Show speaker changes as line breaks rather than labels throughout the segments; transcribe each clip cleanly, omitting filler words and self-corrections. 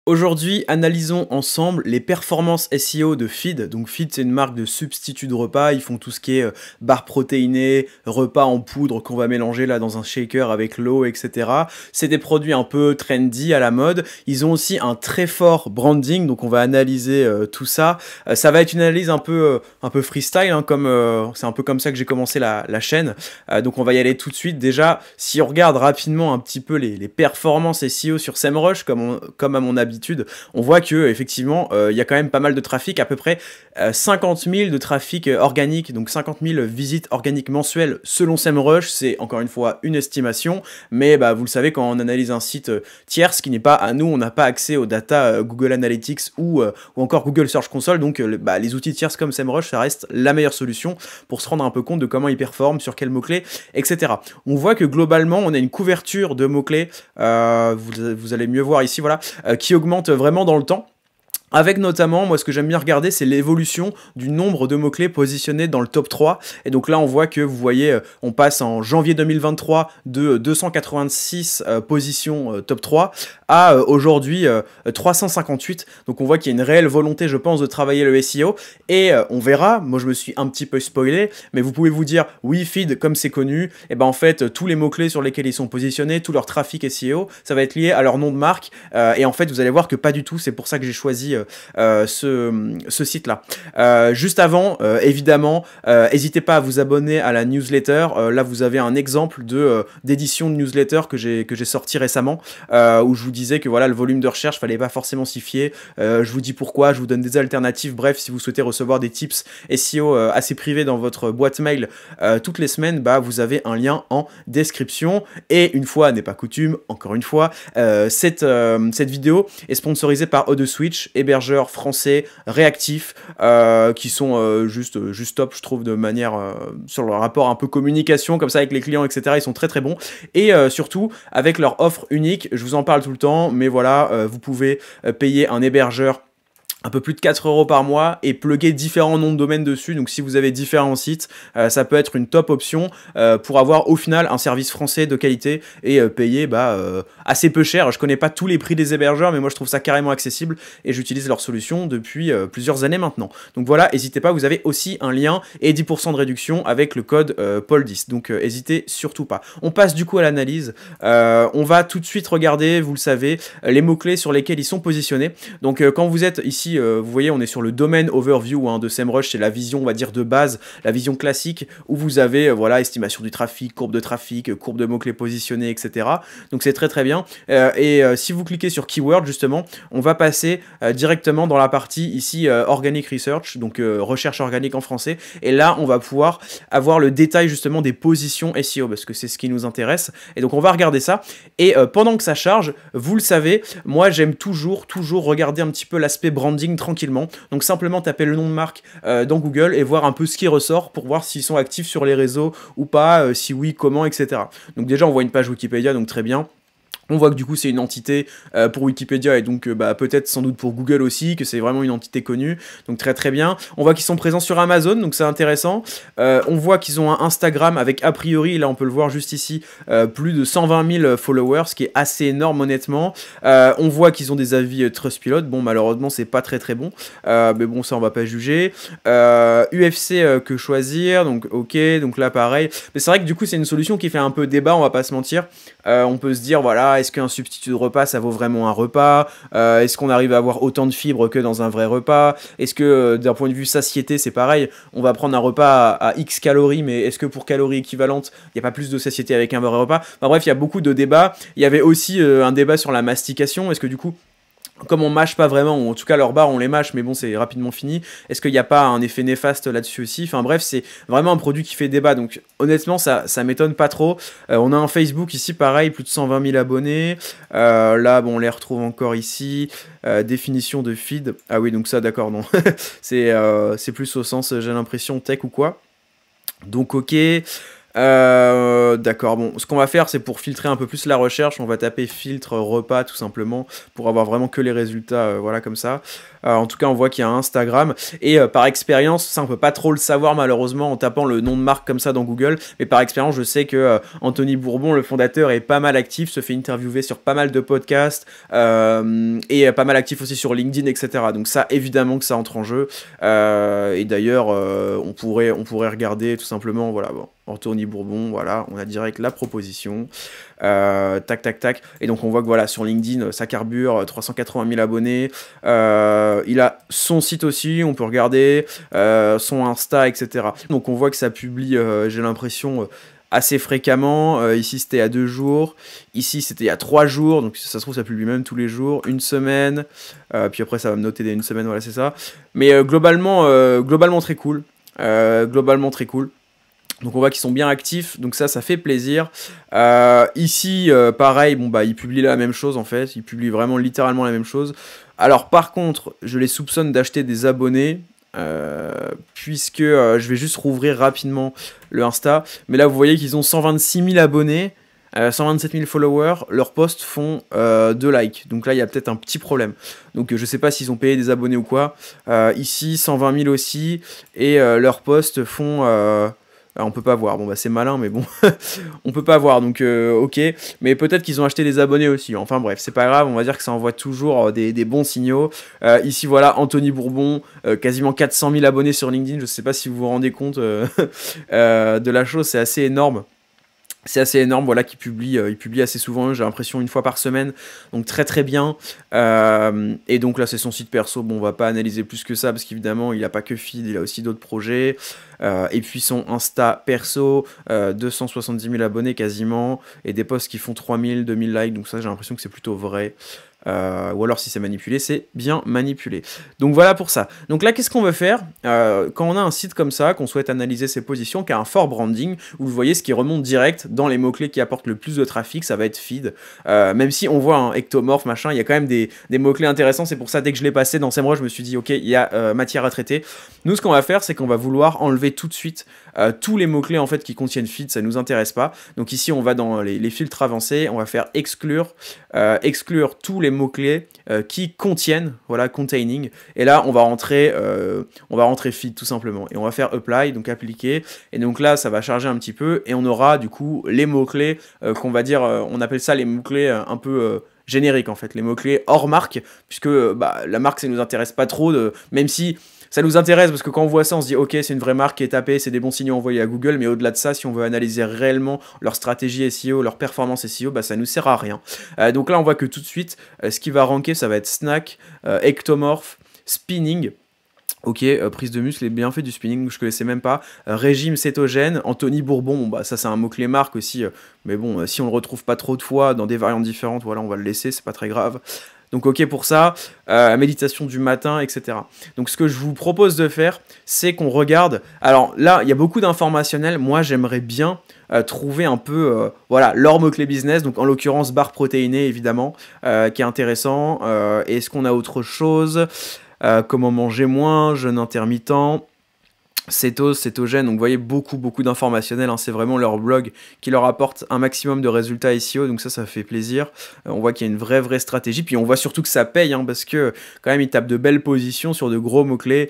Aujourd'hui, analysons ensemble les performances SEO de Feed. Donc Feed, c'est une marque de substituts de repas. Ils font tout ce qui est barres protéinées, repas en poudre qu'on va mélanger là dans un shaker avec l'eau, etc. C'est des produits un peu trendy, à la mode. Ils ont aussi un très fort branding, donc on va analyser tout ça. Ça va être une analyse un peu freestyle, hein, c'est un peu comme ça que j'ai commencé la chaîne. Donc on va y aller tout de suite. Déjà, si on regarde rapidement un petit peu les performances SEO sur SEMrush, comme à mon habitude, on voit que effectivement il y a quand même pas mal de trafic, à peu près 50 000 de trafic organique, donc 50 000 visites organiques mensuelles selon SEMrush. C'est encore une fois une estimation, mais vous le savez, quand on analyse un site tierce qui n'est pas à nous, on n'a pas accès aux data Google Analytics ou encore Google Search Console, donc les outils tierces comme SEMrush, ça reste la meilleure solution pour se rendre un peu compte de comment ils performent, sur quels mots-clés, etc. On voit que globalement, on a une couverture de mots-clés, vous allez mieux voir ici, voilà, qui augmente vraiment dans le temps. Avec notamment, moi ce que j'aime bien regarder, c'est l'évolution du nombre de mots-clés positionnés dans le top 3. Et donc là on voit que, vous voyez, on passe en janvier 2023 de 286 positions top 3 à aujourd'hui 358. Donc on voit qu'il y a une réelle volonté, je pense, de travailler le SEO. Et on verra, moi je me suis un petit peu spoilé, mais vous pouvez vous dire, oui, Feed, comme c'est connu, et en fait tous les mots-clés sur lesquels ils sont positionnés, tout leur trafic SEO, ça va être lié à leur nom de marque. Et en fait vous allez voir que pas du tout, c'est pour ça que j'ai choisi ce site-là. Juste avant, évidemment, n'hésitez pas à vous abonner à la newsletter. Là, vous avez un exemple d'édition de newsletter que j'ai sorti récemment, où je vous disais que voilà, le volume de recherche, fallait pas forcément s'y fier. Je vous dis pourquoi, je vous donne des alternatives. Bref, si vous souhaitez recevoir des tips SEO assez privés dans votre boîte mail toutes les semaines, vous avez un lien en description. Et une fois n'est pas coutume, encore une fois, cette vidéo est sponsorisée par Odeswitch, hébergeurs français réactifs, qui sont juste top, je trouve, de manière sur le rapport un peu communication comme ça avec les clients, etc. Ils sont très très bons, et surtout avec leur offre unique. Je vous en parle tout le temps, mais voilà, vous pouvez payer un hébergeur un peu plus de 4 € par mois et plugger différents noms de domaines dessus. Donc si vous avez différents sites, ça peut être une top option pour avoir au final un service français de qualité et payer assez peu cher. Je connais pas tous les prix des hébergeurs, mais moi je trouve ça carrément accessible et j'utilise leur solution depuis plusieurs années maintenant. Donc voilà, n'hésitez pas, vous avez aussi un lien et 10% de réduction avec le code Paul10. Donc n'hésitez surtout pas. On passe du coup à l'analyse. On va tout de suite regarder, vous le savez, les mots-clés sur lesquels ils sont positionnés. Donc quand vous êtes ici, vous voyez, on est sur le domaine overview de SEMrush, c'est la vision, on va dire, de base, la vision classique, où vous avez, voilà, estimation du trafic, courbe de mots-clés positionnés, etc. Donc c'est très très bien. Si vous cliquez sur Keyword, justement, on va passer directement dans la partie ici, Organic Research, donc recherche organique en français, et là, on va pouvoir avoir le détail, justement, des positions SEO, parce que c'est ce qui nous intéresse, et donc on va regarder ça, et pendant que ça charge, vous le savez, moi j'aime toujours regarder un petit peu l'aspect branding tranquillement. Donc simplement taper le nom de marque dans Google et voir un peu ce qui ressort pour voir s'ils sont actifs sur les réseaux ou pas, si oui, comment, etc. Donc déjà on voit une page Wikipédia, donc très bien. On voit que du coup c'est une entité pour Wikipédia et donc peut-être sans doute pour Google aussi, que c'est vraiment une entité connue, donc très très bien. On voit qu'ils sont présents sur Amazon, donc c'est intéressant. On voit qu'ils ont un Instagram avec, a priori, là on peut le voir juste ici, plus de 120 000 followers, ce qui est assez énorme honnêtement. On voit qu'ils ont des avis Trustpilot, bon malheureusement c'est pas très très bon, mais bon ça on va pas juger. UFC que choisir, donc ok, donc là pareil. Mais c'est vrai que du coup c'est une solution qui fait un peu débat, on va pas se mentir. On peut se dire, voilà, est-ce qu'un substitut de repas ça vaut vraiment un repas, est-ce qu'on arrive à avoir autant de fibres que dans un vrai repas, est-ce que d'un point de vue satiété c'est pareil, on va prendre un repas à X calories, mais est-ce que pour calories équivalentes il n'y a pas plus de satiété avec un vrai repas. Bref, il y a beaucoup de débats. Il y avait aussi un débat sur la mastication, est-ce que du coup, comme on mâche pas vraiment, ou en tout cas leurs barres on les mâche, mais bon c'est rapidement fini, est-ce qu'il n'y a pas un effet néfaste là-dessus aussi? Enfin bref, c'est vraiment un produit qui fait débat, donc honnêtement ça m'étonne pas trop. On a un Facebook ici pareil, plus de 120 000 abonnés, là bon on les retrouve encore ici, définition de feed, ah oui donc ça d'accord, non, c'est plus au sens j'ai l'impression tech ou quoi, donc ok. D'accord, bon, ce qu'on va faire, c'est pour filtrer un peu plus la recherche, on va taper filtre repas tout simplement pour avoir vraiment que les résultats, voilà, comme ça. En tout cas, on voit qu'il y a un Instagram, et par expérience, ça on peut pas trop le savoir malheureusement en tapant le nom de marque comme ça dans Google, mais par expérience, je sais que Anthony Bourbon, le fondateur, est pas mal actif, se fait interviewer sur pas mal de podcasts, et pas mal actif aussi sur LinkedIn, etc. Donc ça, évidemment que ça entre en jeu, et d'ailleurs, on pourrait regarder tout simplement, voilà, bon. Anthony Bourbon, voilà, on a direct la proposition, tac, tac, tac, et donc on voit que voilà, sur LinkedIn, ça carbure, 380 000 abonnés, il a son site aussi, on peut regarder, son Insta, etc. Donc on voit que ça publie, j'ai l'impression, assez fréquemment, ici c'était à 2 jours, ici c'était il y a 3 jours, donc ça se trouve ça publie même tous les jours, une semaine, puis après ça va me noter une semaine, voilà c'est ça, mais globalement très cool, globalement très cool. Donc on voit qu'ils sont bien actifs, donc ça fait plaisir. Ici, pareil, bon bah ils publient la même chose en fait, ils publient vraiment littéralement la même chose. Alors par contre, je les soupçonne d'acheter des abonnés, puisque je vais juste rouvrir rapidement le Insta. Mais là vous voyez qu'ils ont 126 000 abonnés, 127 000 followers, leurs posts font 2 likes. Donc là il y a peut-être un petit problème. Donc je sais pas s'ils ont payé des abonnés ou quoi. Ici 120 000 aussi, et leurs posts font... on peut pas voir, bon bah c'est malin mais bon, on peut pas voir, donc ok, mais peut-être qu'ils ont acheté des abonnés aussi, enfin bref, c'est pas grave, on va dire que ça envoie toujours des bons signaux. Ici voilà, Anthony Bourbon, quasiment 400 000 abonnés sur LinkedIn, je sais pas si vous vous rendez compte de la chose, c'est assez énorme. C'est assez énorme, voilà, il publie assez souvent, j'ai l'impression une fois par semaine, donc très très bien. Et donc là c'est son site perso, bon on va pas analyser plus que ça, parce qu'évidemment il a pas que feed, il a aussi d'autres projets. Et puis son Insta perso, 270 000 abonnés quasiment, et des posts qui font 3000, 2000 likes, donc ça j'ai l'impression que c'est plutôt vrai. Ou alors si c'est manipulé, c'est bien manipulé. Donc voilà pour ça. Donc là, qu'est-ce qu'on veut faire quand on a un site comme ça, qu'on souhaite analyser ses positions, qui a un fort branding, où vous voyez ce qui remonte direct dans les mots-clés qui apportent le plus de trafic, ça va être feed. Même si on voit un ectomorphe, machin, il y a quand même des mots-clés intéressants. C'est pour ça, dès que je l'ai passé dans SEMrush, je me suis dit, ok, il y a matière à traiter. Nous, ce qu'on va faire, c'est qu'on va vouloir enlever tout de suite tous les mots-clés en fait qui contiennent feed, ça nous intéresse pas. Donc ici, on va dans les filtres avancés, on va faire exclure tous les mots-clés qui contiennent, voilà, containing, et là on va rentrer feed tout simplement, et on va faire apply, donc appliquer, et donc là ça va charger un petit peu, et on aura du coup les mots-clés qu'on va dire, on appelle ça les mots-clés un peu génériques en fait, les mots-clés hors marque, puisque la marque ça nous intéresse pas trop, même si ça nous intéresse parce que quand on voit ça, on se dit ok, c'est une vraie marque qui est tapée, c'est des bons signaux envoyés à Google, mais au-delà de ça, si on veut analyser réellement leur stratégie SEO, leur performance SEO, ça nous sert à rien. Donc là, on voit que tout de suite, ce qui va ranker, ça va être snack, ectomorph, spinning. Ok, prise de muscle, les bienfaits du spinning, je connaissais même pas. Régime cétogène, Anthony Bourbon, ça c'est un mot-clé marque aussi, mais bon, si on le retrouve pas trop de fois dans des variantes différentes, voilà, on va le laisser, c'est pas très grave. Donc ok pour ça, méditation du matin, etc. Donc ce que je vous propose de faire, c'est qu'on regarde... Alors là, il y a beaucoup d'informationnels, moi j'aimerais bien trouver un peu voilà, leur mot-clé business, donc en l'occurrence barre protéinée évidemment, qui est intéressant. Est-ce qu'on a autre chose comment manger moins, jeûne intermittent, cétose, cétogène, donc vous voyez beaucoup d'informationnels, hein, c'est vraiment leur blog qui leur apporte un maximum de résultats SEO, donc ça fait plaisir. On voit qu'il y a une vraie stratégie, puis on voit surtout que ça paye, hein, parce que quand même ils tapent de belles positions sur de gros mots-clés.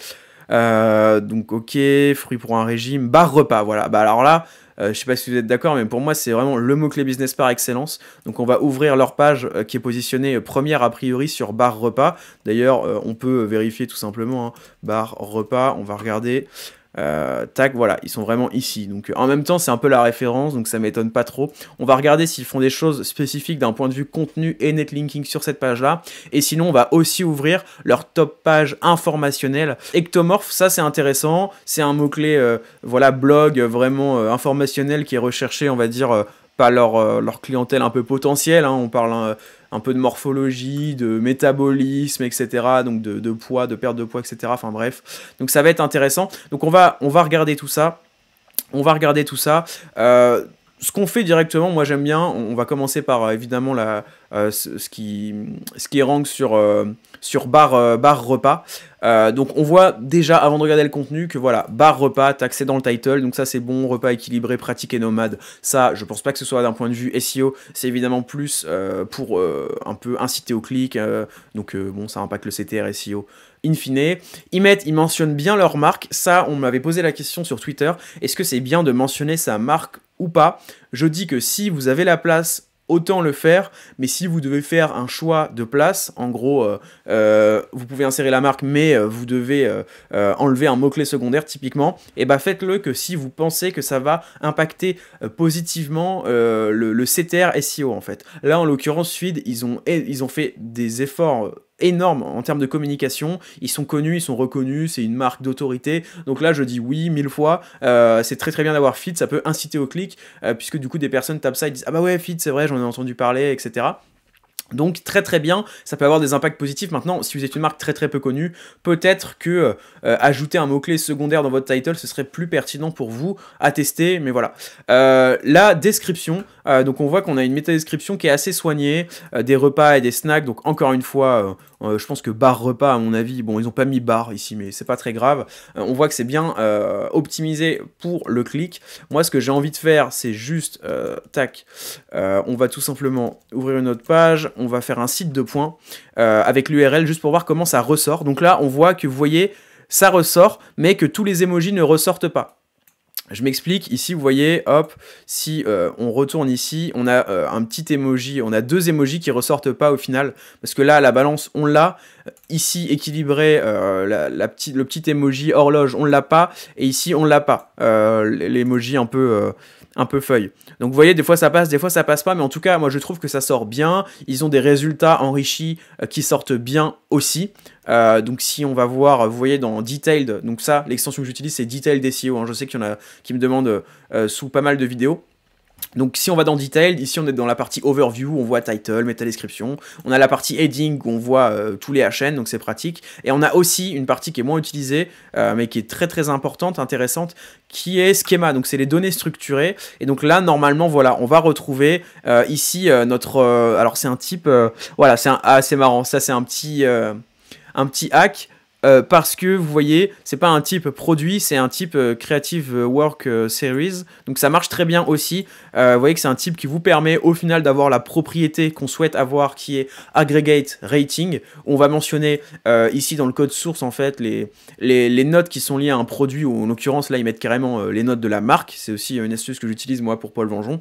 Donc ok, fruits pour un régime, barre repas, voilà, alors là, je sais pas si vous êtes d'accord, mais pour moi c'est vraiment le mot-clé business par excellence. Donc on va ouvrir leur page qui est positionnée première a priori sur barre repas. D'ailleurs on peut vérifier tout simplement, hein, barre repas, on va regarder. Tac, voilà, ils sont vraiment ici. Donc en même temps, c'est un peu la référence, donc ça m'étonne pas trop. On va regarder s'ils font des choses spécifiques d'un point de vue contenu et netlinking sur cette page-là. Et sinon, on va aussi ouvrir leur top page informationnelle. Ectomorph, ça c'est intéressant. C'est un mot-clé, voilà, blog vraiment informationnel qui est recherché, on va dire, par leur clientèle un peu potentielle. Hein. On parle un peu de morphologie, de métabolisme, etc. Donc de poids, de perte de poids, etc. Enfin bref. Donc ça va être intéressant. Donc on va regarder tout ça. ce qu'on fait directement, moi j'aime bien, on va commencer par évidemment ce qui est rank sur barre repas. Donc on voit déjà avant de regarder le contenu que voilà, barre repas, t'as accès dans le title, donc ça c'est bon, repas équilibré, pratique et nomade. Ça, je pense pas que ce soit d'un point de vue SEO, c'est évidemment plus pour un peu inciter au clic, donc bon, ça impacte le CTR SEO. In fine, ils mentionnent bien leur marque. Ça, on m'avait posé la question sur Twitter. Est-ce que c'est bien de mentionner sa marque ou pas? Je dis que si vous avez la place, autant le faire, mais si vous devez faire un choix de place, en gros, vous pouvez insérer la marque, mais vous devez enlever un mot-clé secondaire, typiquement, et bah faites-le que si vous pensez que ça va impacter positivement le CTR SEO, en fait. Là, en l'occurrence, Feed, ils ont fait des efforts énorme en termes de communication, ils sont connus, ils sont reconnus, c'est une marque d'autorité, donc là je dis oui 1000 fois, c'est très très bien d'avoir Feed, ça peut inciter au clic, puisque du coup des personnes tapent ça et disent ah bah ouais Feed c'est vrai j'en ai entendu parler, etc. Donc très très bien, ça peut avoir des impacts positifs. Maintenant, si vous êtes une marque très très peu connue, peut-être que ajouter un mot-clé secondaire dans votre title, ce serait plus pertinent pour vous à tester, mais voilà. La description, donc on voit qu'on a une méta-description qui est assez soignée, des repas et des snacks, donc encore une fois, je pense que barre repas à mon avis, bon ils ont pas mis barre ici, mais c'est pas très grave. On voit que c'est bien optimisé pour le clic. Moi ce que j'ai envie de faire, c'est juste, tac, on va tout simplement ouvrir une autre page, on va faire un site de points avec l'URL juste pour voir comment ça ressort. Donc là, on voit que vous voyez, ça ressort, mais que tous les emojis ne ressortent pas. Je m'explique, ici vous voyez, hop, si on retourne ici, on a un petit emoji, on a deux emojis qui ressortent pas au final, parce que là, la balance, on l'a, ici équilibré, le petit emoji horloge, on l'a pas, et ici on l'a pas, l'emoji un peu feuille. Donc vous voyez, des fois ça passe pas, mais en tout cas, moi je trouve que ça sort bien. Ils ont des résultats enrichis qui sortent bien aussi. Donc si on va voir, vous voyez dans Detailed, donc ça, l'extension que j'utilise c'est Detailed SEO, hein. Je sais qu'il y en a qui me demandent sous pas mal de vidéos. Donc si on va dans Detailed, ici on est dans la partie Overview, on voit Title, Meta Description. On a la partie Heading où on voit tous les HN, donc c'est pratique. Et on a aussi une partie qui est moins utilisée, mais qui est très très importante, intéressante, qui est Schema, donc c'est les données structurées. Et donc là, normalement, voilà, on va retrouver ici notre... alors c'est un type... voilà, c'est marrant, ça c'est un petit hack. Parce que vous voyez, c'est pas un type produit, c'est un type Creative Work Series, donc ça marche très bien aussi. Vous voyez que c'est un type qui vous permet au final d'avoir la propriété qu'on souhaite avoir, qui est Aggregate Rating. On va mentionner ici dans le code source en fait les notes qui sont liées à un produit, ou en l'occurrence là ils mettent carrément les notes de la marque. C'est aussi une astuce que j'utilise moi pour Paul Vengeon.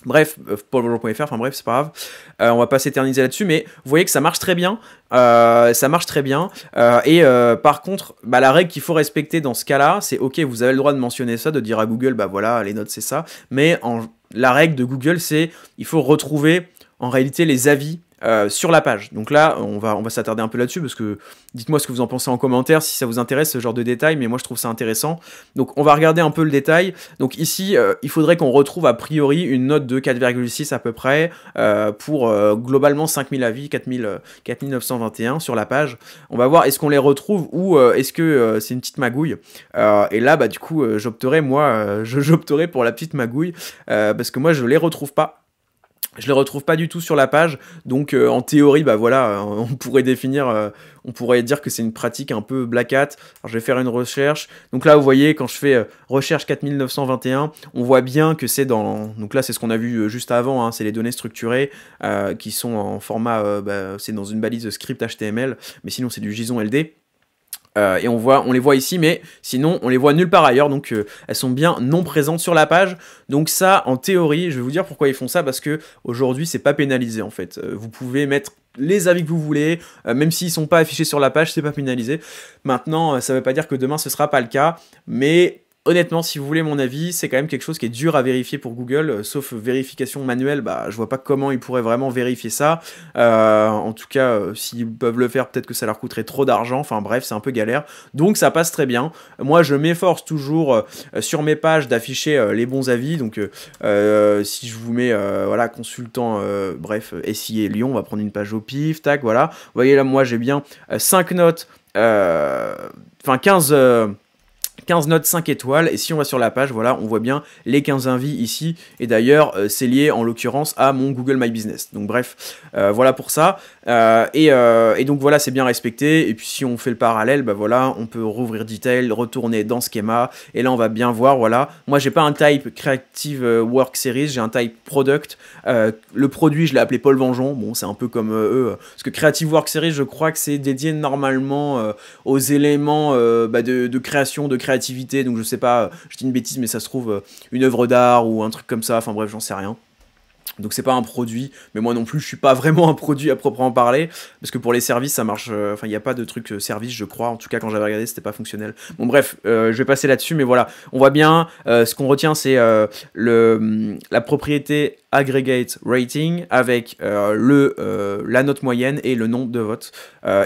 Bref, paulvengeon.fr, enfin bref, c'est pas grave, on va pas s'éterniser là-dessus, mais vous voyez que ça marche très bien, par contre, bah, la règle qu'il faut respecter dans ce cas-là, c'est ok, vous avez le droit de mentionner ça, de dire à Google, bah voilà, les notes c'est ça, mais la règle de Google, c'est il faut retrouver en réalité les avis sur la page. Donc là, on va s'attarder un peu là-dessus, parce que dites-moi ce que vous en pensez en commentaire, si ça vous intéresse ce genre de détails, mais moi je trouve ça intéressant. Donc on va regarder un peu le détail. Donc ici, il faudrait qu'on retrouve a priori une note de 4,6 à peu près, pour globalement 5000 avis, 4921 sur la page. On va voir est-ce qu'on les retrouve, ou est-ce que c'est une petite magouille. Et là, bah du coup, j'opterai pour la petite magouille, parce que moi je les retrouve pas. Je les retrouve pas du tout sur la page, donc en théorie, bah voilà, on pourrait dire que c'est une pratique un peu black hat. Alors je vais faire une recherche, donc là vous voyez, quand je fais recherche 4921, on voit bien que c'est dans, donc là c'est ce qu'on a vu juste avant, hein, c'est les données structurées qui sont en format, c'est dans une balise script HTML, mais sinon c'est du JSON LD. Et on les voit ici, mais sinon on les voit nulle part ailleurs, donc elles sont bien non présentes sur la page. Donc ça, en théorie, je vais vous dire pourquoi ils font ça, parce que aujourd'hui c'est pas pénalisé en fait. Vous pouvez mettre les avis que vous voulez, même s'ils sont pas affichés sur la page, c'est pas pénalisé. Maintenant, ça veut pas dire que demain ce sera pas le cas, mais honnêtement, si vous voulez mon avis, c'est quand même quelque chose qui est dur à vérifier pour Google, sauf vérification manuelle, bah je vois pas comment ils pourraient vraiment vérifier ça. En tout cas, s'ils peuvent le faire, peut-être que ça leur coûterait trop d'argent, enfin bref, c'est un peu galère. Donc ça passe très bien. Moi, je m'efforce toujours sur mes pages d'afficher les bons avis, donc si je vous mets, voilà, consultant, bref, SIA Lyon, on va prendre une page au pif, tac, voilà. Vous voyez là, moi j'ai bien 5 notes, enfin 15 15 notes 5 étoiles, et si on va sur la page, voilà, on voit bien les 15 invités ici, et d'ailleurs, c'est lié en l'occurrence à mon Google My Business. Donc bref, voilà pour ça, et donc voilà, c'est bien respecté, et puis si on fait le parallèle, bah voilà, on peut rouvrir Detail, retourner dans Schema, et là on va bien voir, voilà, moi j'ai pas un type Creative Work Series, j'ai un type Product, le produit je l'ai appelé Paul Vengeon, bon c'est un peu comme eux, parce que Creative Work Series, je crois que c'est dédié normalement aux éléments de création, de créativité, donc je sais pas, je dis une bêtise, mais ça se trouve une œuvre d'art ou un truc comme ça, enfin bref, j'en sais rien. Donc c'est pas un produit, mais moi non plus je suis pas vraiment un produit à proprement parler, parce que pour les services ça marche, enfin il n'y a pas de truc service je crois, en tout cas quand j'avais regardé c'était pas fonctionnel. Bon bref, je vais passer là-dessus, mais voilà, on voit bien, ce qu'on retient c'est la propriété aggregate rating avec la note moyenne et le nombre de votes.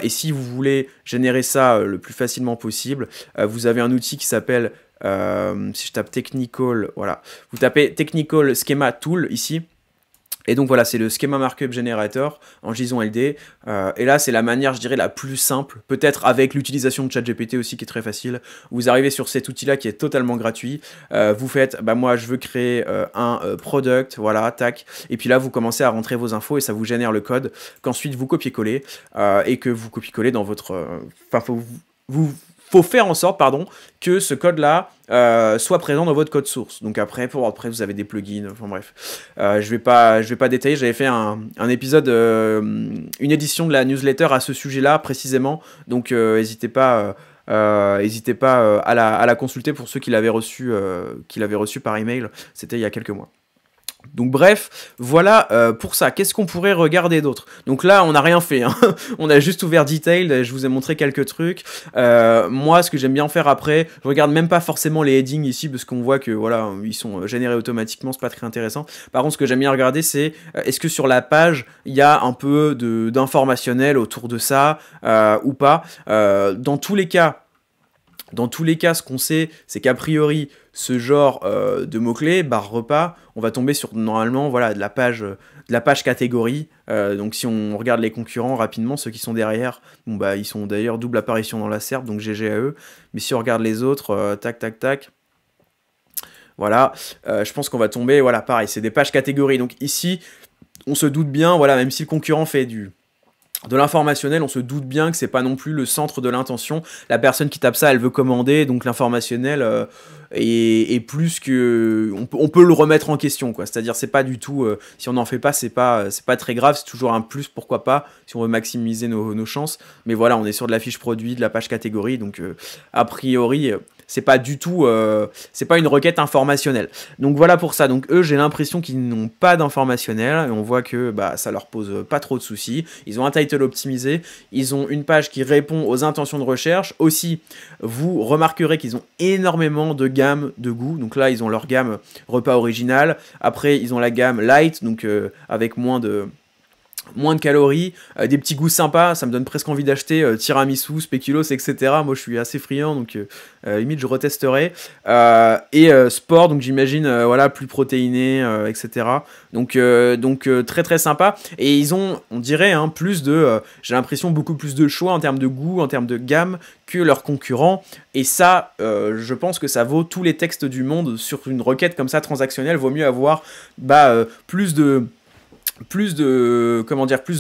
Et si vous voulez générer ça le plus facilement possible, vous avez un outil qui s'appelle, si je tape technical, voilà, vous tapez technical schema tool ici. Et donc voilà, c'est le Schema Markup Generator en JSON LD. Et là, c'est la manière, je dirais, la plus simple. Peut-être avec l'utilisation de ChatGPT aussi, qui est très facile. Vous arrivez sur cet outil-là qui est totalement gratuit. Vous faites, bah moi, je veux créer un product, voilà, tac. Et puis là, vous commencez à rentrer vos infos et ça vous génère le code qu'ensuite vous copiez-collez et que vous copiez-collez dans votre... Enfin, faut faire en sorte, pardon, que ce code-là soit présent dans votre code source. Donc après, pour WordPress, vous avez des plugins, enfin bref. Je vais pas détailler, j'avais fait un épisode, une édition de la newsletter à ce sujet-là, précisément. Donc n'hésitez pas à la consulter pour ceux qui l'avaient reçu par email. C'était il y a quelques mois. Donc bref, voilà pour ça. Qu'est-ce qu'on pourrait regarder d'autre? Donc là, on n'a rien fait, hein. On a juste ouvert Detail, je vous ai montré quelques trucs. Moi, ce que j'aime bien faire après, je regarde même pas forcément les headings ici, parce qu'on voit que voilà, ils sont générés automatiquement, c'est pas très intéressant. Par contre, ce que j'aime bien regarder, c'est est-ce que sur la page, il y a un peu d'informationnel autour de ça, ou pas. Dans tous les cas, ce qu'on sait, c'est qu'a priori, ce genre de mots-clés, barre repas, on va tomber sur normalement voilà, de la page catégorie. Donc si on regarde les concurrents rapidement, ceux qui sont derrière, bon, bah, ils sont d'ailleurs double apparition dans la SERP, donc GG à eux. Mais si on regarde les autres, tac, tac, tac, voilà, je pense qu'on va tomber, voilà, pareil, c'est des pages catégories. Donc ici, on se doute bien, voilà, même si le concurrent fait de l'informationnel, on se doute bien que c'est pas non plus le centre de l'intention. La personne qui tape ça, elle veut commander, donc l'informationnel est plus que... On peut le remettre en question, quoi. C'est-à-dire, c'est pas du tout... si on n'en fait pas, c'est pas très grave, c'est toujours un plus, pourquoi pas, si on veut maximiser nos chances. Mais voilà, on est sur de la fiche produit, de la page catégorie, donc a priori... c'est pas du tout, c'est pas une requête informationnelle. Donc voilà pour ça. Donc eux, j'ai l'impression qu'ils n'ont pas d'informationnel et on voit que bah, ça leur pose pas trop de soucis. Ils ont un title optimisé, ils ont une page qui répond aux intentions de recherche. Aussi, vous remarquerez qu'ils ont énormément de gamme de goût. Donc là, ils ont leur gamme repas original. Après, ils ont la gamme light, donc avec moins de calories, des petits goûts sympas, ça me donne presque envie d'acheter tiramisu, spéculoos, etc. Moi je suis assez friand, donc limite je retesterai. Et sport, donc j'imagine voilà, plus protéiné, etc. Donc très très sympa. Et ils ont, on dirait, hein, j'ai l'impression beaucoup plus de choix en termes de goût, en termes de gamme que leurs concurrents. Et ça, je pense que ça vaut tous les textes du monde sur une requête comme ça transactionnelle. Vaut mieux avoir plus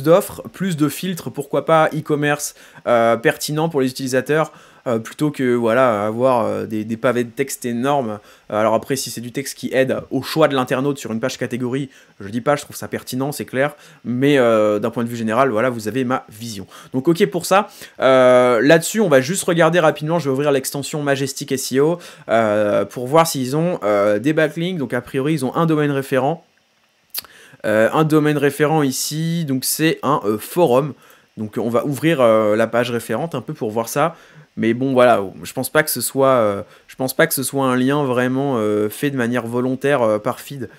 d'offres, plus de filtres, pourquoi pas e-commerce pertinent pour les utilisateurs, plutôt que voilà, avoir des pavés de texte énormes. Alors après, si c'est du texte qui aide au choix de l'internaute sur une page catégorie, je dis pas, je trouve ça pertinent, c'est clair, mais d'un point de vue général, voilà, vous avez ma vision. Donc ok pour ça. Là-dessus, on va juste regarder rapidement, je vais ouvrir l'extension Majestic SEO pour voir s'ils ont des backlinks. Donc a priori, ils ont un domaine référent. Un domaine référent ici, donc c'est un forum. Donc on va ouvrir la page référente un peu pour voir ça. Mais bon voilà, je pense pas que ce soit un lien vraiment fait de manière volontaire par feed.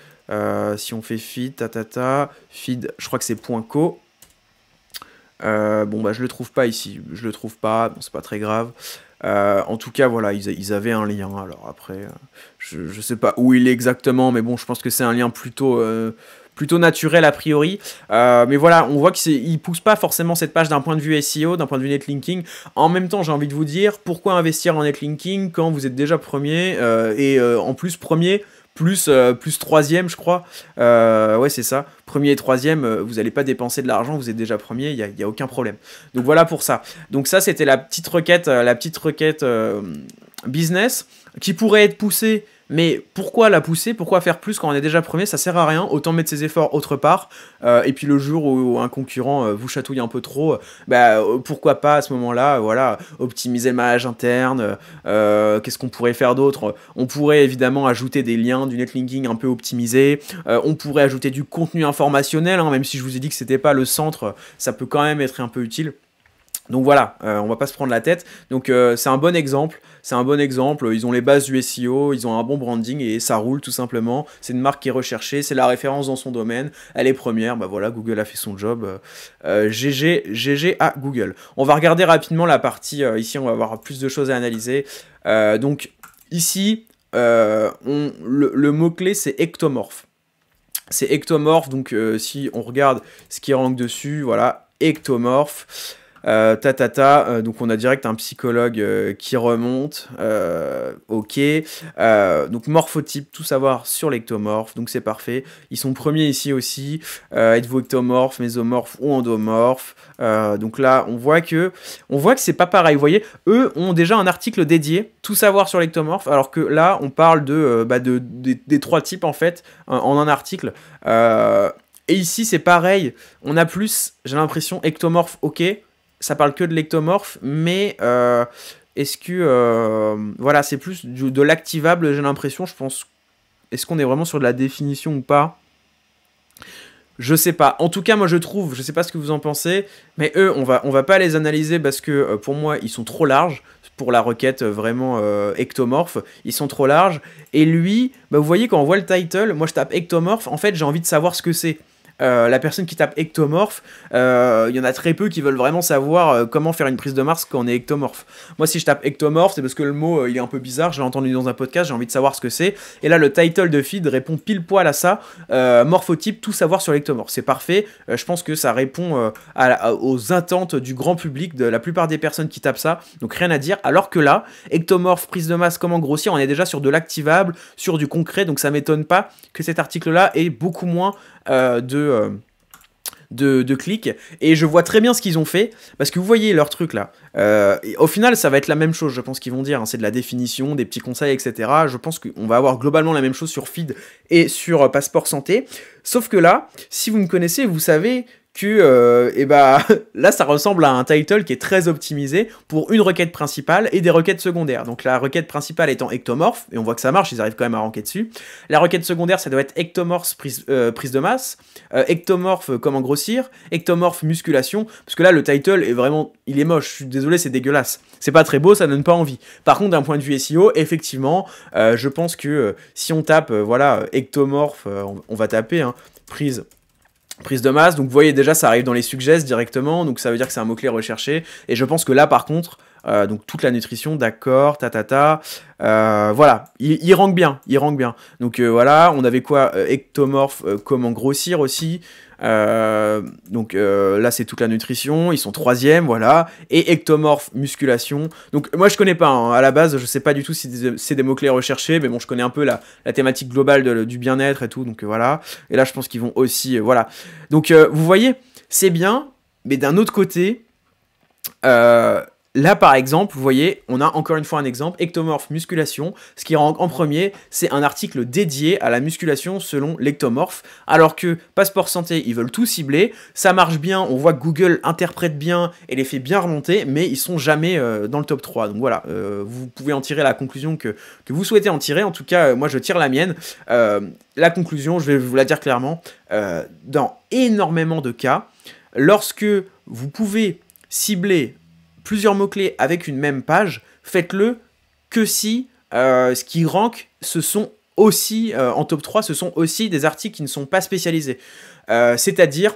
Si on fait feed, feed, je crois que c'est .co. Bon bah je le trouve pas ici, je le trouve pas, bon, c'est pas très grave. En tout cas voilà, ils avaient un lien. Alors après, je sais pas où il est exactement, mais bon, je pense que c'est un lien plutôt plutôt naturel a priori. Mais voilà, on voit qu'il pousse pas forcément cette page d'un point de vue SEO, d'un point de vue netlinking. En même temps, j'ai envie de vous dire, pourquoi investir en netlinking quand vous êtes déjà premier en plus premier plus troisième, je crois. Ouais, c'est ça. Premier et troisième, vous n'allez pas dépenser de l'argent, vous êtes déjà premier, il y a aucun problème. Donc voilà pour ça. Donc ça, c'était la petite requête business qui pourrait être poussée. Mais pourquoi la pousser? Pourquoi faire plus quand on est déjà premier? Ça sert à rien, autant mettre ses efforts autre part. Et puis le jour où un concurrent vous chatouille un peu trop, pourquoi pas à ce moment-là, voilà, optimiser le maillage interne. Qu'est-ce qu'on pourrait faire d'autre? On pourrait évidemment ajouter des liens du netlinking un peu optimisé. On pourrait ajouter du contenu informationnel, hein, même si je vous ai dit que c'était pas le centre, ça peut quand même être un peu utile. Donc voilà, on va pas se prendre la tête. Donc c'est un bon exemple. Ils ont les bases du SEO, ils ont un bon branding et ça roule tout simplement. C'est une marque qui est recherchée, c'est la référence dans son domaine. Elle est première, bah voilà, Google a fait son job. GG à Google. On va regarder rapidement la partie, ici on va avoir plus de choses à analyser. Donc ici, le mot-clé c'est ectomorphe. C'est ectomorphe, donc si on regarde ce qui rank dessus, voilà, ectomorphe. Donc on a direct un psychologue qui remonte, ok, donc morphotype, tout savoir sur l'ectomorphe, donc c'est parfait, ils sont premiers ici aussi, êtes-vous ectomorphe, mésomorphe ou endomorphe, donc là on voit que c'est pas pareil, vous voyez, eux ont déjà un article dédié, tout savoir sur l'ectomorphe, alors que là on parle des trois types en fait, en un article, et ici c'est pareil, on a plus, j'ai l'impression, ectomorphe, ok, ça parle que de l'ectomorphe, mais est-ce que... voilà, c'est plus de l'activable, j'ai l'impression, je pense. Est-ce qu'on est vraiment sur de la définition ou pas? Je sais pas. En tout cas, moi je trouve, je sais pas ce que vous en pensez, mais eux, on va pas les analyser parce que pour moi, ils sont trop larges. Pour la requête vraiment ectomorphe, ils sont trop larges. Et lui, vous voyez, quand on voit le title, moi je tape ectomorphe, en fait j'ai envie de savoir ce que c'est. La personne qui tape ectomorphe, il y en a très peu qui veulent vraiment savoir comment faire une prise de Mars quand on est ectomorphe. Moi, si je tape ectomorphe, c'est parce que le mot il est un peu bizarre, je l'ai entendu dans un podcast, j'ai envie de savoir ce que c'est. Et là, le title de feed répond pile poil à ça. Morphotype, tout savoir sur l'ectomorphe. C'est parfait. Je pense que ça répond aux attentes du grand public, de la plupart des personnes qui tapent ça. Donc rien à dire. Alors que là, ectomorphe, prise de masse, comment grossir, on est déjà sur de l'activable, sur du concret. Donc ça m'étonne pas que cet article-là ait beaucoup moins de clics, et je vois très bien ce qu'ils ont fait, parce que vous voyez leur truc là, au final ça va être la même chose, je pense qu'ils vont dire, hein, c'est de la définition, des petits conseils, etc. Je pense qu'on va avoir globalement la même chose sur Feed et sur Passeport Santé, sauf que là, si vous me connaissez, vous savez que là ça ressemble à un title qui est très optimisé pour une requête principale et des requêtes secondaires. Donc la requête principale étant ectomorphe, et on voit que ça marche, ils arrivent quand même à ranker dessus. La requête secondaire, ça doit être ectomorphe prise de masse, ectomorphe comment grossir, ectomorphe musculation, parce que là le title est vraiment, il est moche, je suis désolé, c'est dégueulasse. C'est pas très beau, ça donne pas envie. Par contre, d'un point de vue SEO, effectivement, je pense que si on tape, voilà, ectomorphe, on va taper, hein, prise de masse, donc vous voyez déjà ça arrive dans les suggestions directement, donc ça veut dire que c'est un mot-clé recherché, et je pense que là par contre, donc toute la nutrition, d'accord, voilà, il rank bien, donc voilà, on avait quoi, ectomorphe, comment grossir aussi, donc là c'est toute la nutrition, ils sont troisième, voilà, et ectomorphe musculation, donc moi je connais pas, hein, à la base je sais pas du tout si c'est des mots-clés recherchés, mais bon je connais un peu la thématique globale du bien-être et tout, donc voilà, et là je pense qu'ils vont aussi, voilà, donc vous voyez, c'est bien, mais d'un autre côté, là, par exemple, vous voyez, on a encore une fois un exemple, ectomorphe musculation. Ce qui rank en premier, c'est un article dédié à la musculation selon l'ectomorphe. Alors que Passeport Santé, ils veulent tout cibler. Ça marche bien, on voit que Google interprète bien et les fait bien remonter, mais ils sont jamais dans le top 3. Donc voilà, vous pouvez en tirer la conclusion que vous souhaitez en tirer. En tout cas, moi, je tire la mienne. La conclusion, je vais vous la dire clairement, dans énormément de cas, lorsque vous pouvez cibler plusieurs mots-clés avec une même page, faites-le que si ce qui rank, ce sont aussi, en top 3, ce sont aussi des articles qui ne sont pas spécialisés. C'est-à-dire,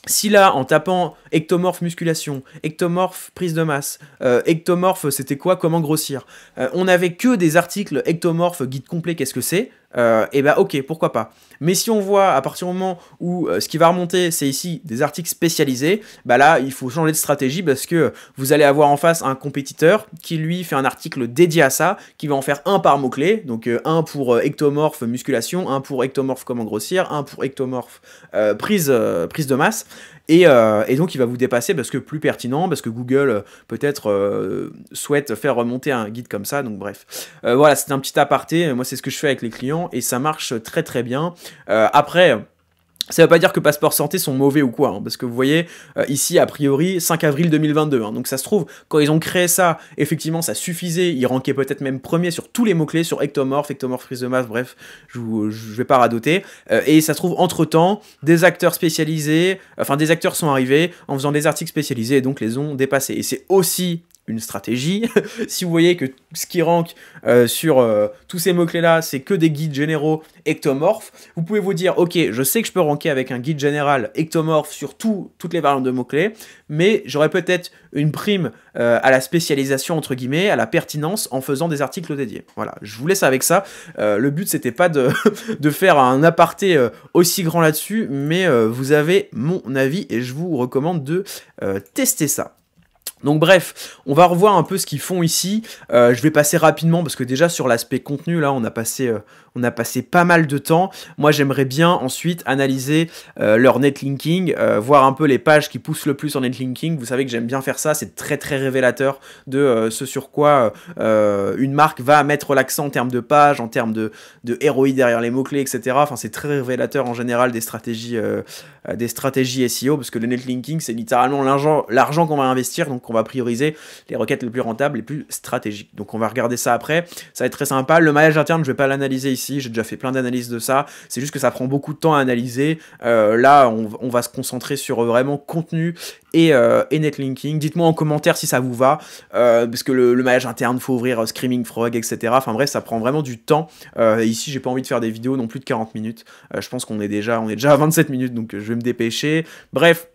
si là, en tapant ectomorphe musculation, ectomorphe prise de masse, ectomorphe c'était quoi, comment grossir, on n'avait que des articles ectomorphe guide complet, qu'est-ce que c'est, et bah ok, pourquoi pas. Mais si on voit à partir du moment où ce qui va remonter, c'est ici des articles spécialisés, bah là, il faut changer de stratégie parce que vous allez avoir en face un compétiteur qui lui fait un article dédié à ça, qui va en faire un par mot-clé, donc un pour ectomorphe musculation, un pour ectomorphe comment grossir, un pour ectomorphe prise de masse. Et donc il va vous dépasser parce que plus pertinent, parce que Google peut-être souhaite faire remonter un guide comme ça, donc bref. Voilà, c'était un petit aparté, moi c'est ce que je fais avec les clients et ça marche très très bien. Après... ça veut pas dire que Passeport Santé sont mauvais ou quoi, hein, parce que vous voyez, ici, a priori, 5 avril 2022, hein, donc ça se trouve, quand ils ont créé ça, effectivement, ça suffisait, ils rankaient peut-être même premier sur tous les mots-clés, sur ectomorphe, prise de masse, bref, je vais pas radoter, et ça se trouve, entre-temps, des acteurs spécialisés, enfin, des acteurs sont arrivés en faisant des articles spécialisés, et donc les ont dépassés, et c'est aussi une stratégie. Si vous voyez que ce qui rank sur tous ces mots-clés-là, c'est que des guides généraux ectomorphes, vous pouvez vous dire, ok, je sais que je peux ranker avec un guide général ectomorphe sur toutes les variantes de mots-clés, mais j'aurais peut-être une prime à la spécialisation, entre guillemets, à la pertinence, en faisant des articles dédiés. Voilà, je vous laisse avec ça. Le but, c'était pas de, de faire un aparté aussi grand là-dessus, mais vous avez mon avis, et je vous recommande de tester ça. Donc bref, on va revoir un peu ce qu'ils font ici. Je vais passer rapidement parce que déjà sur l'aspect contenu, là, on a passé pas mal de temps. Moi, j'aimerais bien ensuite analyser leur netlinking, voir un peu les pages qui poussent le plus en netlinking. Vous savez que j'aime bien faire ça, c'est très très révélateur de ce sur quoi une marque va mettre l'accent en termes de pages, en termes de ROI derrière les mots-clés, etc. Enfin, c'est très révélateur en général des stratégies SEO, parce que le netlinking, c'est littéralement l'argent qu'on va investir, donc on va prioriser les requêtes les plus rentables, les plus stratégiques. Donc on va regarder ça après, ça va être très sympa. Le maillage interne, je vais pas l'analyser ici, j'ai déjà fait plein d'analyses de ça, c'est juste que ça prend beaucoup de temps à analyser. Là, on va se concentrer sur vraiment contenu et netlinking. Dites-moi en commentaire si ça vous va, parce que le maillage interne, faut ouvrir Screaming Frog, etc. Enfin bref, ça prend vraiment du temps. Ici, j'ai pas envie de faire des vidéos non plus de 40 minutes. Je pense qu'on est déjà à 27 minutes, donc je vais me dépêcher. Bref.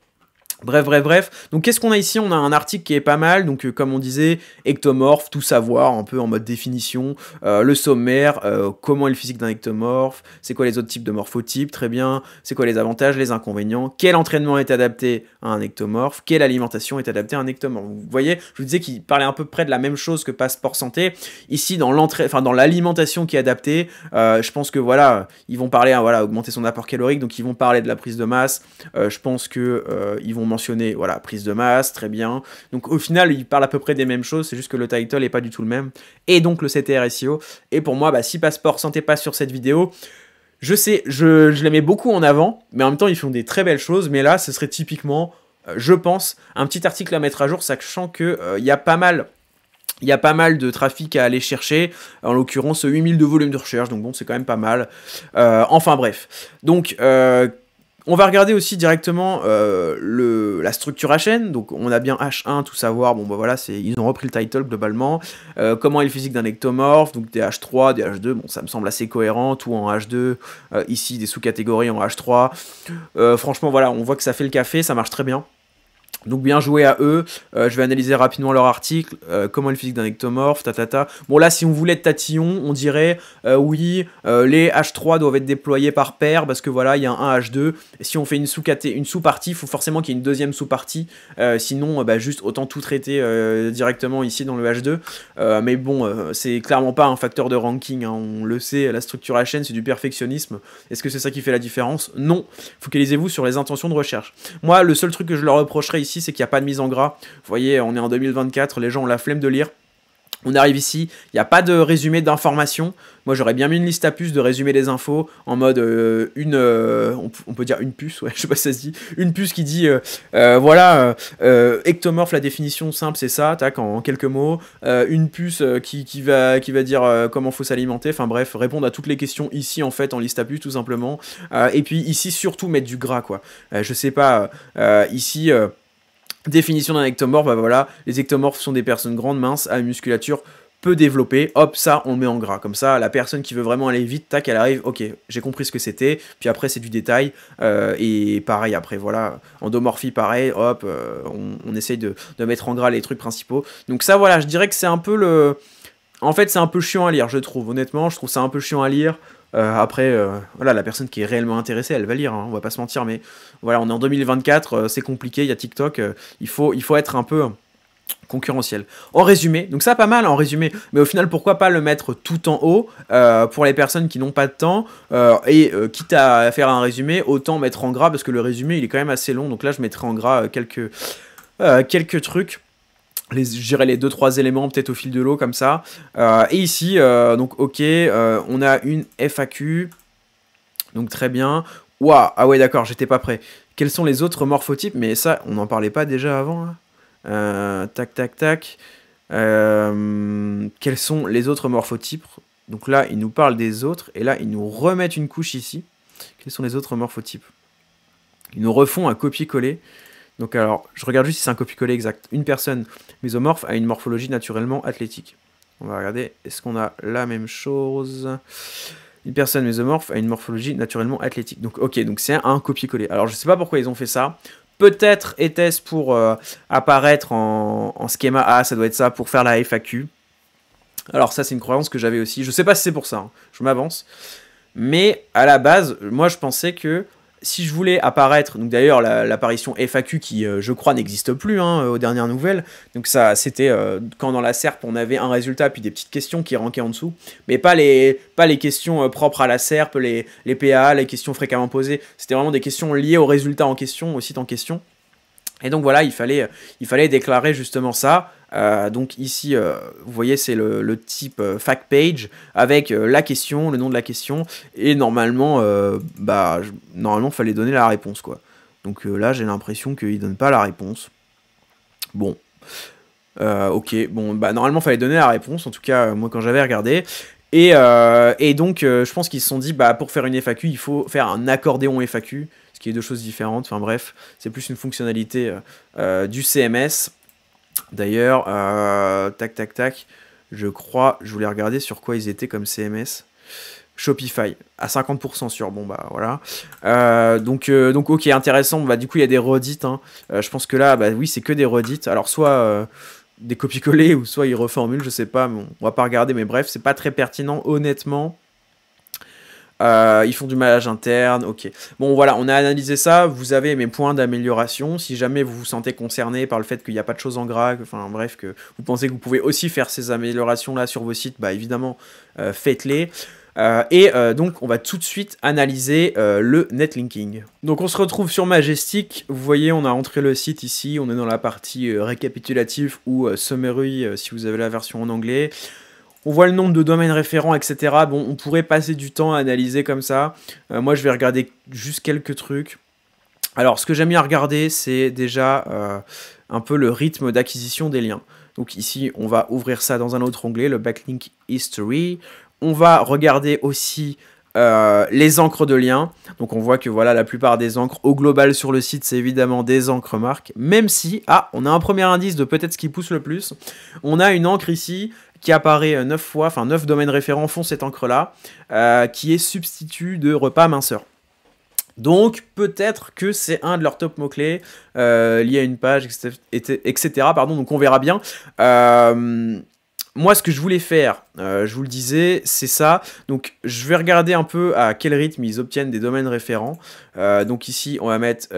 Donc qu'est-ce qu'on a ici? On a un article qui est pas mal, donc comme on disait, ectomorphe, tout savoir, un peu en mode définition, le sommaire, comment est le physique d'un ectomorphe, c'est quoi les autres types de morphotypes, très bien, c'est quoi les avantages, les inconvénients, quel entraînement est adapté à un ectomorphe, quelle alimentation est adaptée à un ectomorphe. Vous voyez, je vous disais qu'il parlait à peu près de la même chose que Passeport Santé. Ici, dans l'alimentation qui est adaptée, je pense que voilà, ils vont parler, voilà, augmenter son apport calorique, donc ils vont parler de la prise de masse, je pense que ils vont mentionner, voilà, prise de masse, très bien. Donc au final, ils parlent à peu près des mêmes choses, c'est juste que le title n'est pas du tout le même. Et donc le CTR SEO. Et pour moi, bah, si Passeport Santé passe sur cette vidéo, je sais, je les mets beaucoup en avant, mais en même temps, ils font des très belles choses. Mais là, ce serait typiquement, je pense, un petit article à mettre à jour, sachant que il y a pas mal de trafic à aller chercher, en l'occurrence 8000 de volume de recherche, donc bon, c'est quand même pas mal. Enfin bref, donc on va regarder aussi directement la structure HN, donc on a bien H1, tout savoir, bon bah voilà, ils ont repris le title globalement, comment est le physique d'un ectomorphe, donc des H3, des H2, bon ça me semble assez cohérent, tout en H2, ici des sous-catégories en H3, franchement voilà, on voit que ça fait le café, ça marche très bien. Donc bien joué à eux, je vais analyser rapidement leur article, comment est le physique d'un ectomorphe, Bon là, si on voulait être tatillon, on dirait, oui, les H3 doivent être déployés par paire, parce que voilà, il y a un H2, et si on fait une sous-partie, il faut forcément qu'il y ait une deuxième sous-partie, sinon, bah, juste autant tout traiter directement ici dans le H2, mais bon, c'est clairement pas un facteur de ranking, hein, on le sait, la structure HN, c'est du perfectionnisme, est-ce que c'est ça qui fait la différence? Non, focalisez-vous sur les intentions de recherche. Moi, le seul truc que je leur reprocherais ici, c'est qu'il n'y a pas de mise en gras. Vous voyez, on est en 2024, les gens ont la flemme de lire. On arrive ici, il n'y a pas de résumé d'informations. Moi, j'aurais bien mis une liste à puces de résumé des infos en mode on peut dire une puce, ouais, je sais pas si ça se dit, une puce qui dit voilà, ectomorphe, la définition simple, c'est ça, tac, en quelques mots. Une puce qui va dire comment faut s'alimenter. Enfin bref, répondre à toutes les questions ici en fait en liste à puces tout simplement. Et puis ici surtout mettre du gras quoi. Je sais pas, ici. Définition d'un ectomorphe, bah voilà, les ectomorphes sont des personnes grandes, minces, à une musculature peu développée, hop, ça, on le met en gras, comme ça, la personne qui veut vraiment aller vite, tac, elle arrive, ok, j'ai compris ce que c'était, puis après, c'est du détail, et pareil, après, voilà, endomorphie, pareil, hop, on essaye de mettre en gras les trucs principaux, donc ça, voilà, je dirais que c'est un peu le... En fait, c'est un peu chiant à lire, je trouve, honnêtement, je trouve ça un peu chiant à lire, Après, voilà, la personne qui est réellement intéressée, elle va lire, hein, on va pas se mentir, mais voilà, on est en 2024, c'est compliqué, il y a TikTok, il faut être un peu concurrentiel. En résumé, donc ça pas mal en résumé, mais au final pourquoi pas le mettre tout en haut pour les personnes qui n'ont pas de temps quitte à faire un résumé, autant mettre en gras parce que le résumé il est quand même assez long, donc là je mettrai en gras quelques trucs. Je dirais les 2-3 éléments peut-être au fil de l'eau comme ça. Et ici, donc ok, on a une FAQ, donc très bien. Waouh, ah ouais d'accord, j'étais pas prêt. Quels sont les autres morphotypes? Mais ça, on n'en parlait pas déjà avant là. Tac, tac, tac. Quels sont les autres morphotypes? Donc là, ils nous parlent des autres, et là, ils nous remettent une couche ici. Quels sont les autres morphotypes? Ils nous refont un copier-coller. Donc alors, je regarde juste si c'est un copier-coller exact. Une personne mésomorphe a une morphologie naturellement athlétique. On va regarder, est-ce qu'on a la même chose? Une personne mésomorphe a une morphologie naturellement athlétique. Donc ok, donc c'est un copier-coller. Alors je sais pas pourquoi ils ont fait ça. Peut-être était-ce pour apparaître en schéma A, ça doit être ça, pour faire la FAQ. Alors ça c'est une croyance que j'avais aussi. Je sais pas si c'est pour ça, hein. Je m'avance. Mais à la base, moi je pensais que si je voulais apparaître, donc d'ailleurs l'apparition FAQ qui je crois n'existe plus hein, aux dernières nouvelles, donc ça c'était quand dans la SERP on avait un résultat puis des petites questions qui rankaient en dessous, mais pas les questions propres à la SERP, les PA, les questions fréquemment posées, c'était vraiment des questions liées au résultat en question, au site en question. Et donc voilà, il fallait déclarer justement ça. Donc ici, vous voyez, c'est le type fact page avec la question, le nom de la question, et normalement, normalement, fallait donner la réponse, quoi. Donc là, j'ai l'impression qu'il donne pas la réponse. Bon, ok, bon, bah normalement, fallait donner la réponse. En tout cas, moi, quand j'avais regardé. Et donc, je pense qu'ils se sont dit, bah pour faire une FAQ, il faut faire un accordéon FAQ. Qui est deux choses différentes, enfin bref, c'est plus une fonctionnalité du CMS. D'ailleurs, tac tac tac, je crois, je voulais regarder sur quoi ils étaient comme CMS. Shopify, à 50% sûr, bon bah voilà. Donc ok, intéressant, bah du coup il y a des redits, hein. Je pense que là, bah oui, c'est que des redits, alors soit des copier-coller, ou soit ils reformulent, je sais pas, mais on va pas regarder, mais bref, c'est pas très pertinent, honnêtement. Ils font du maillage interne, ok. Bon voilà, on a analysé ça, vous avez mes points d'amélioration, si jamais vous vous sentez concerné par le fait qu'il n'y a pas de choses en gras, enfin bref, que vous pensez que vous pouvez aussi faire ces améliorations là sur vos sites, bah évidemment, faites-les. Donc on va tout de suite analyser le netlinking. Donc on se retrouve sur Majestic, vous voyez on a entré le site ici, on est dans la partie récapitulatif ou summary si vous avez la version en anglais. On voit le nombre de domaines référents, etc. Bon, on pourrait passer du temps à analyser comme ça. Moi, je vais regarder juste quelques trucs. Alors, ce que j'aime bien regarder, c'est déjà un peu le rythme d'acquisition des liens. Donc ici, on va ouvrir ça dans un autre onglet, le Backlink History. On va regarder aussi les encres de liens. Donc on voit que voilà, la plupart des encres au global sur le site, c'est évidemment des encres marques. Même si, on a un premier indice de peut-être ce qui pousse le plus. On a une encre ici qui apparaît 9 fois, enfin 9 domaines référents font cette encre-là, qui est substitut de repas minceur. Donc peut-être que c'est un de leurs top mots-clés lié à une page, etc. Pardon, donc on verra bien. Moi, ce que je voulais faire, je vous le disais, c'est ça. Donc, je vais regarder un peu à quel rythme ils obtiennent des domaines référents. Donc ici, on va mettre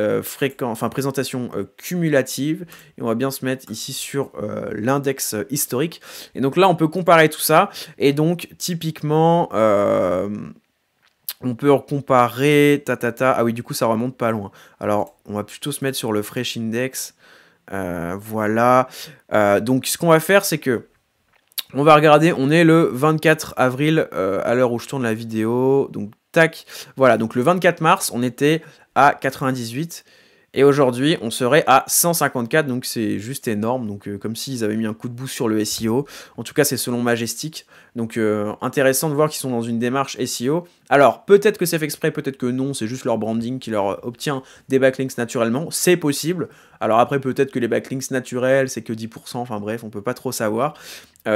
présentation cumulative. Et on va bien se mettre ici sur l'index historique. Et donc là, on peut comparer tout ça. Et donc, typiquement, on peut comparer... Ah oui, du coup, ça remonte pas loin. Alors, on va plutôt se mettre sur le fresh index. Voilà. Donc, ce qu'on va faire, c'est que on va regarder, on est le 24 avril à l'heure où je tourne la vidéo, donc tac, voilà, donc le 24 mars, on était à 98, et aujourd'hui, on serait à 154, donc c'est juste énorme, donc comme s'ils avaient mis un coup de boost sur le SEO, en tout cas c'est selon Majestic, donc intéressant de voir qu'ils sont dans une démarche SEO. Alors, peut-être que c'est fait exprès, peut-être que non, c'est juste leur branding qui leur obtient des backlinks naturellement, c'est possible. Alors après, peut-être que les backlinks naturels, c'est que 10%, enfin bref, on peut pas trop savoir.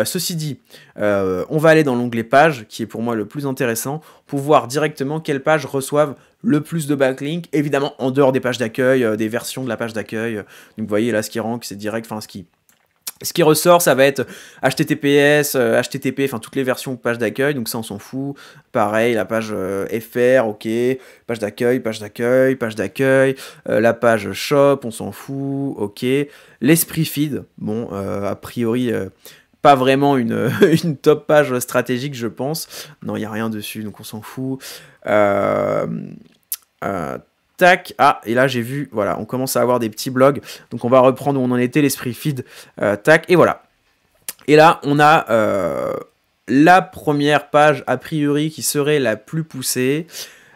Ceci dit, on va aller dans l'onglet page, qui est pour moi le plus intéressant, pour voir directement quelles pages reçoivent le plus de backlinks, évidemment en dehors des pages d'accueil, des versions de la page d'accueil. Donc vous voyez là, ce qui rank, c'est direct, enfin ce qui Ce qui ressort, ça va être HTTPS, HTTP, enfin toutes les versions page d'accueil, donc ça on s'en fout. Pareil, la page FR, ok, page d'accueil, page d'accueil, page d'accueil, la page shop, on s'en fout, ok. L'esprit feed, bon, a priori, pas vraiment une, une top page stratégique, je pense. Non, il n'y a rien dessus, donc on s'en fout. Euh, euh, Tac, ah, et là j'ai vu, voilà, on commence à avoir des petits blogs, donc on va reprendre où on en était, l'esprit feed, tac, et voilà. Et là, on a la première page, a priori, qui serait la plus poussée,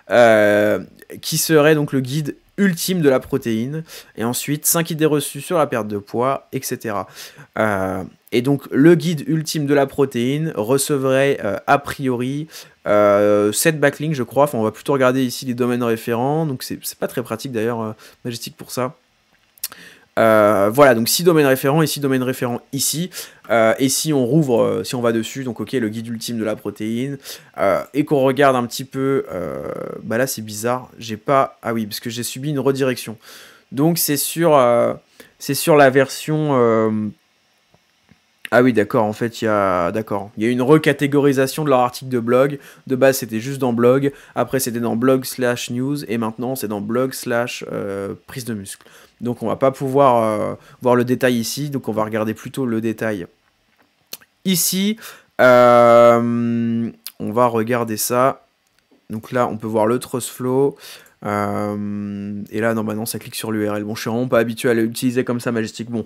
qui serait donc le guide ultime de la protéine, et ensuite 5 idées reçues sur la perte de poids, etc. Et donc le guide ultime de la protéine recevrait a priori 7 backlinks, je crois. Enfin, on va plutôt regarder ici les domaines référents, donc c'est pas très pratique d'ailleurs, Majestic pour ça. Voilà, donc 6 domaines référents et 6 domaines référents ici. Et si on rouvre, si on va dessus, donc ok, le guide ultime de la protéine, et qu'on regarde un petit peu, bah là c'est bizarre, j'ai pas, ah oui, parce que j'ai subi une redirection. Donc c'est sur la version, ah oui, d'accord, en fait, il y a une recatégorisation de leur article de blog. De base, c'était juste dans blog, après c'était dans blog/news, et maintenant c'est dans blog/prise de muscle. Donc on va pas pouvoir voir le détail ici, donc on va regarder plutôt le détail ici. On va regarder ça. Donc là, on peut voir le Trust Flow. Et là, normalement, ça clique sur l'URL. Bon, je suis vraiment pas habitué à l'utiliser comme ça, Majestic. Bon,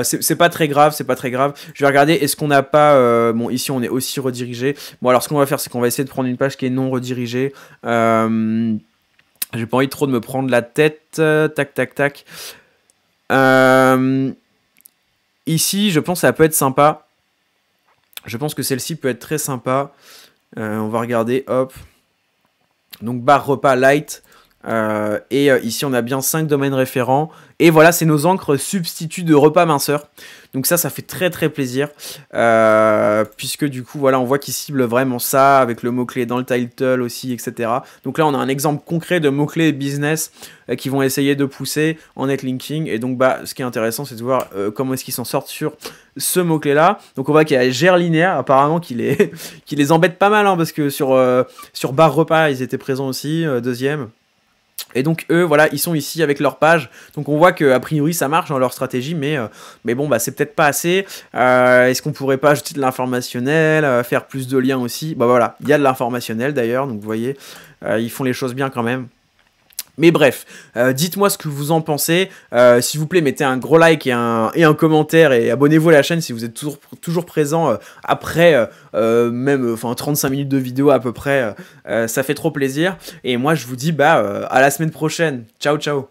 c'est pas très grave, c'est pas très grave. Je vais regarder, est-ce qu'on n'a pas... bon, ici, on est aussi redirigé. Bon, alors, ce qu'on va faire, c'est qu'on va essayer de prendre une page qui est non redirigée. J'ai pas envie trop de me prendre la tête. Tac, tac, tac. Ici, je pense que ça peut être sympa. Je pense que celle-ci peut être très sympa. On va regarder, hop. Donc, barre repas light. Ici on a bien 5 domaines référents et voilà, c'est nos encres substituts de repas minceur, donc ça fait très très plaisir, puisque du coup voilà, on voit qu'ils ciblent vraiment ça avec le mot-clé dans le title aussi, etc. Donc là on a un exemple concret de mots-clés business qui vont essayer de pousser en netlinking, et donc bah ce qui est intéressant c'est de voir comment est-ce qu'ils s'en sortent sur ce mot-clé là. Donc on voit qu'il y a Gère linéaire apparemment qui les embête pas mal, hein, parce que sur barre repas ils étaient présents aussi, deuxième. Et donc eux, voilà, ils sont ici avec leur page. Donc on voit qu'a priori ça marche dans leur stratégie, mais bon, bah c'est peut-être pas assez. Est-ce qu'on pourrait pas ajouter de l'informationnel, faire plus de liens aussi? Bah voilà, il y a de l'informationnel d'ailleurs, donc vous voyez, ils font les choses bien quand même. Mais bref, dites-moi ce que vous en pensez. S'il vous plaît, mettez un gros like et un commentaire, et abonnez-vous à la chaîne si vous êtes toujours présent après même 35 minutes de vidéo à peu près. Ça fait trop plaisir. Et moi, je vous dis à la semaine prochaine. Ciao, ciao.